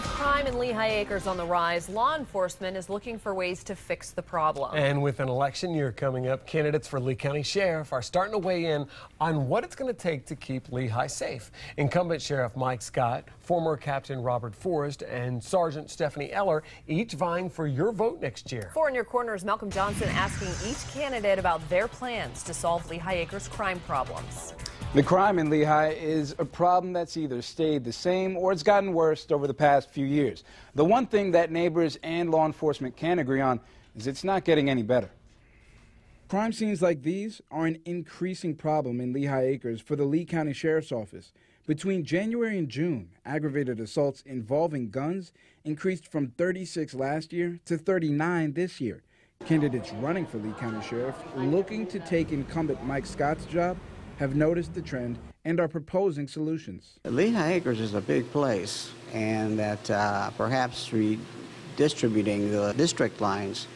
Crime in Lehigh Acres on the rise, law enforcement is looking for ways to fix the problem. And with an election year coming up, candidates for Lee County Sheriff are starting to weigh in on what it's going to take to keep Lehigh safe. Incumbent Sheriff Mike Scott, former Captain Robert Forrest, and Sergeant Stephanie Eller each vying for your vote next year. In Your Corner is Malcolm Johnson asking each candidate about their plans to solve Lehigh Acres crime problems. The crime in Lehigh is a problem that's either stayed the same or it's gotten worse over the past few years. The one thing that neighbors and law enforcement can agree on is it's not getting any better. Crime scenes like these are an increasing problem in Lehigh Acres for the Lee County Sheriff's Office. Between January and June, aggravated assaults involving guns increased from 36 last year to 39 this year. Candidates running for Lee County Sheriff looking to take incumbent Mike Scott's job have noticed the trend and are proposing solutions. Lehigh Acres is a big place, and that perhaps redistributing the district lines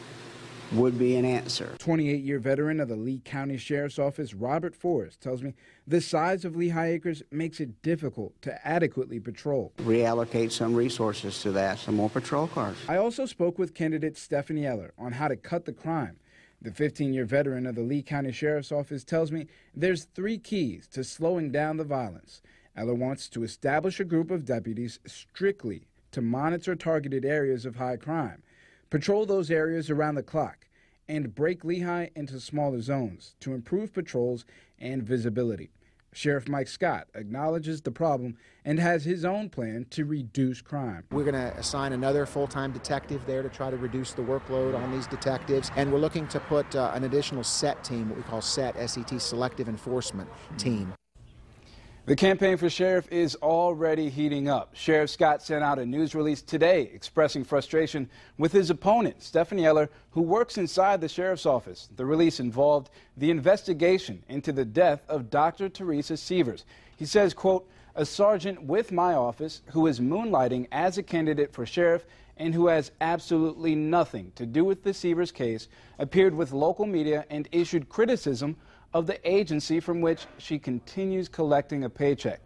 would be an answer. 28-year veteran of the Lee County Sheriff's Office, Robert Forrest, tells me the size of Lehigh Acres makes it difficult to adequately patrol. Reallocate some resources to that, some more patrol cars. I also spoke with candidate Stephanie Eller on how to cut the crime. The 15-year veteran of the Lee County Sheriff's Office tells me there's 3 keys to slowing down the violence. Eller wants to establish a group of deputies strictly to monitor targeted areas of high crime, patrol those areas around the clock, and break Lehigh into smaller zones to improve patrols and visibility. Sheriff Mike Scott acknowledges the problem and has his own plan to reduce crime. We're going to assign another full-time detective there to try to reduce the workload on these detectives, and we're looking to put an additional SET team, what we call SET, S-E-T, Selective Enforcement Team. The campaign for sheriff is already heating up. Sheriff Scott sent out a news release today expressing frustration with his opponent, Stephanie Eller, who works inside the sheriff's office. The release involved the investigation into the death of Dr. Teresa Sievers. He says, quote, "A sergeant with my office who is moonlighting as a candidate for sheriff and who has absolutely nothing to do with the Sievers case appeared with local media and issued criticism of the agency from which she continues collecting a paycheck."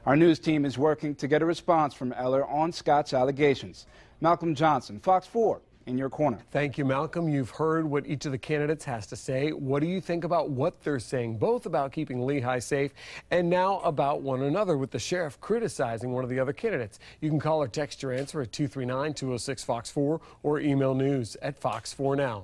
Our news team is working to get a response from Eller on Scott's allegations. Malcolm Johnson, Fox 4, in your corner. Thank you, Malcolm. You've heard what each of the candidates has to say. What do you think about what they're saying, both about keeping Lehigh safe and now about one another, with the sheriff criticizing one of the other candidates? You can call or text your answer at 239-206-FOX4 or email news@Fox4Now.